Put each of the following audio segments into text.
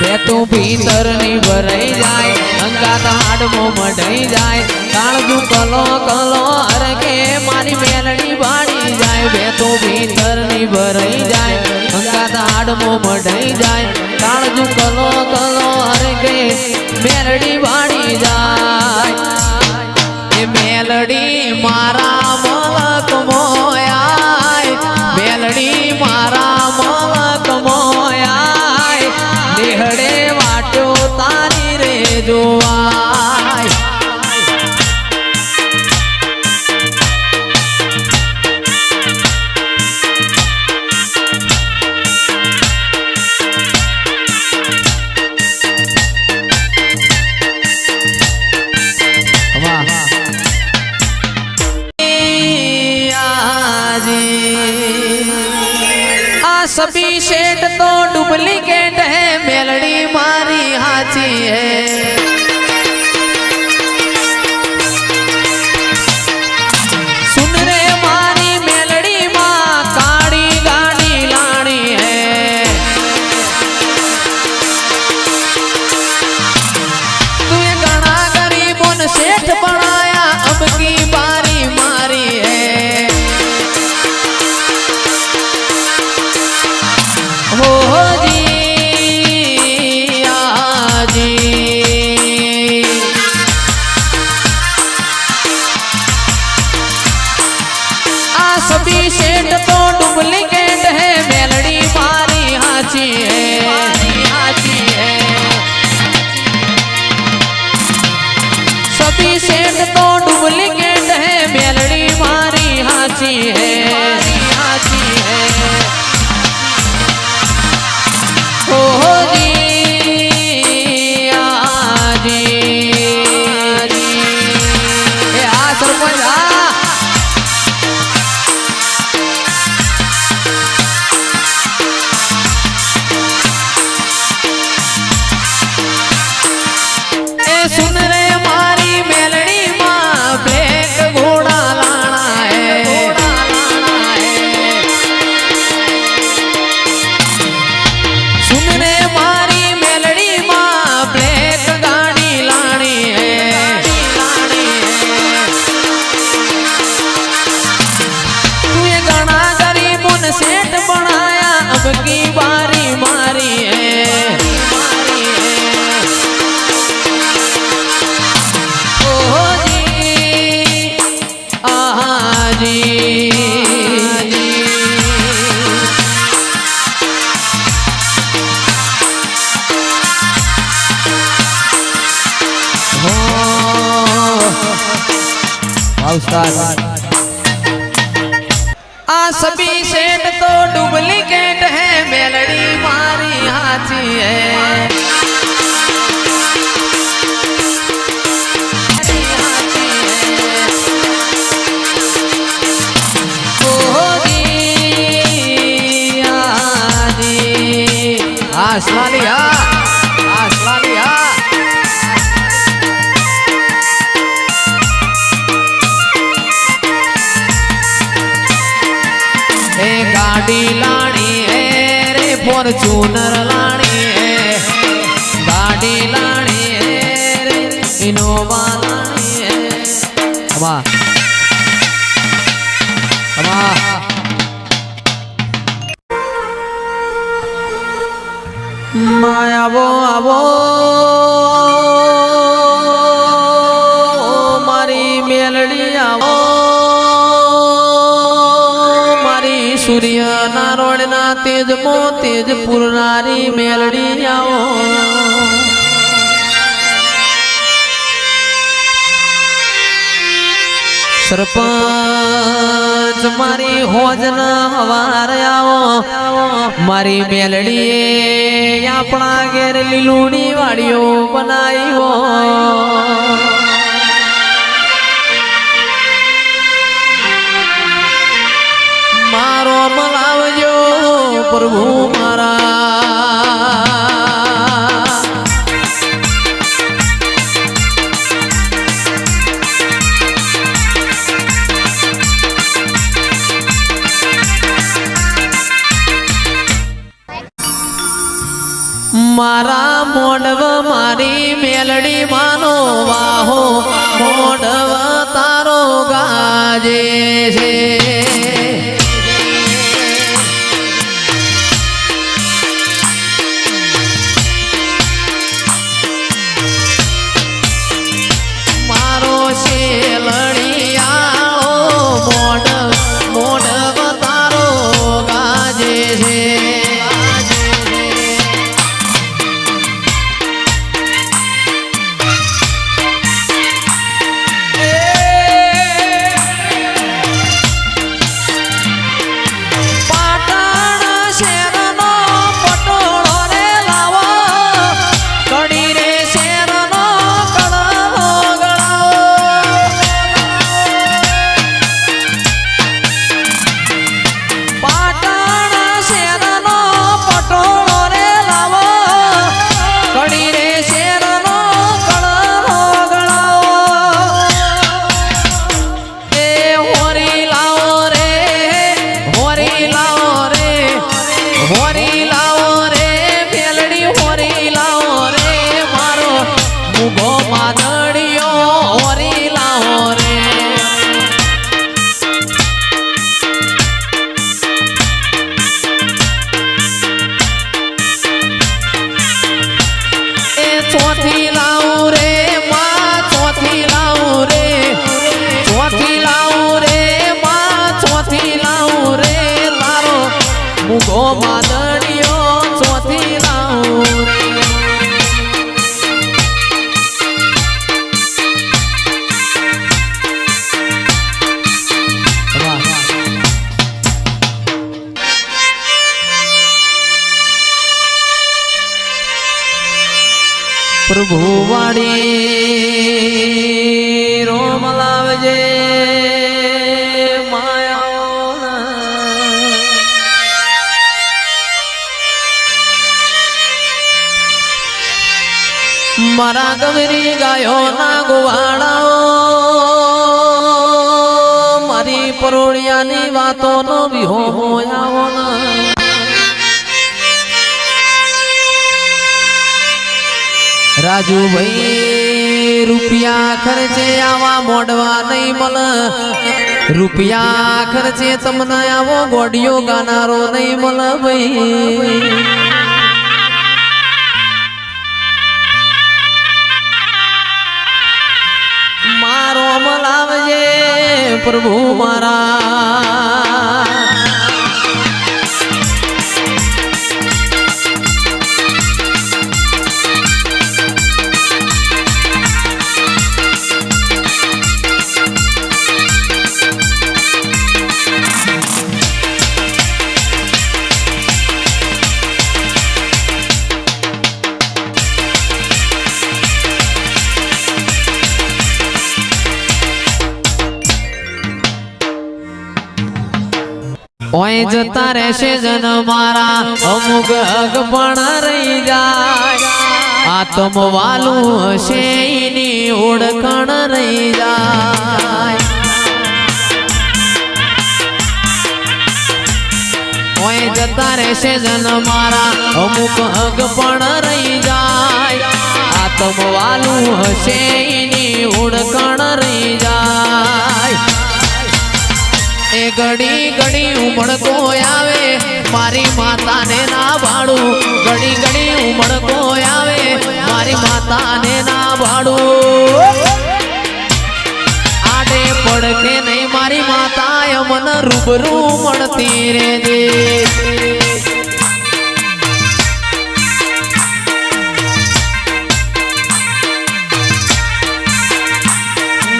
बेतू भीतर नी भराई जाए अंगात हाडमो मढ़ाई जाए काळजू कलो कलो अरे के मारी मेलड़ी बाड़ी जाए बेतू भीतर नी भराई जाए अंगात हाडमो मढ़ाई जाए काळजू कलो कलो अरे के मेलड़ी बाड़ी जाए ए मेलड़ी मारा मलक मोया मेलड़ी मारा मलक मोया निहड़े वाटो तारी रे जोवाय सभी सेठ तो डुप्लीकेट है मेलड़ी मारी हाची है सुन रे मारी मेलड़ी माँ काड़ी गाड़ी लानी है तू ये गणा गरीबों ने सेठ बनाया अब की बारी मारी है हो जी आजी आ सभी सेठ तो डुप्लीकेट है मेलड़ी मारी हाची है सभी सेठ तो डुप्लीकेट है मेलड़ी मारी हाची है हो जी आजी ए आ सरपंच ए सुन रे मारी मेलड़ी माँ ब्लैक घोड़ा लाना है सुन रे मारी मेलड़ी माँ ब्लैक गाड़ी लानी है तू ये गाना गरीबों ने सेठ बनाया अब की बारी मारी है ओ जी आहा जी आ सभी सेठ तो डुप्लीकेट है मेलड़ी मारी हाची है ओ जी आजी आसमानिया गाड़ी लानी है रे फॉर्च्यूनर लानी है गाड़ी लानी है रे इनोवा लानी है माया वो आवो मारी मेलड़ी आवो सूर्य नारोड़ ना तेज मो तेज पुरनारी मेलड़ी आओ सरपंच मारी होजना हवार आओ मारी मेलड़ी अपना घेर लीलूड़ी वाड़ियो बनाई हो मारो मलावजो प्रभु मारा મારા મોડવ મારી મેલડી માનો વાહો મોડવ તારો ગાજે છે મારો શેલડિયાળો મોડવ તારો ગાજે છે મુગો માદડિયો ચોથી લાવું પ્રભુ વાડી રોમ લાવજે મારા ગમરી ગાયો ના ગોવાળાઓ મારી પરોળિયાની વાતો નો વિહો હોયાવો રાજુભાઈ રૂપિયા ખર્ચે આવા મોડવા નહીં મળે રૂપિયા ખર્ચે તમને આવો ગોડિયો ગાનારો નહીં મળે ભાઈ મારો અમલ આવજે પ્રભુ મારા ઓય જતા રહેશે જન મારા અમુક હક પણ રહી જાય આત્મ વાલું હશે એની ઓળખણ રહી જાય ઓય જતા રહેશે જન મારા અમુક હક પણ રહી જાય આત્મ વાલું હશે એની ઓળખણ રહી જાય એ ઘડી ઘડી ઉમળકો આવે મારી માતાને ના ભાડું ઘડી ઘડી ઉમળકો આવે મારી માતાને ના ભાડું આડે પડકે નહીં મારી માતા મને રૂબરૂ મળતી રે દે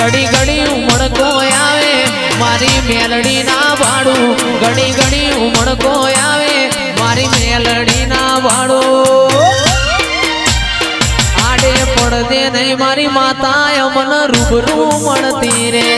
ઘડી ઘડી ઉમળકો આવે મારી મેલડી ના ભાડું ઘડી ઘડી ઉમળકો આવે મારી મેલડી ના ભાડું આડે પડદે નહીં મારી માતા મને રૂબરૂ મળતી રે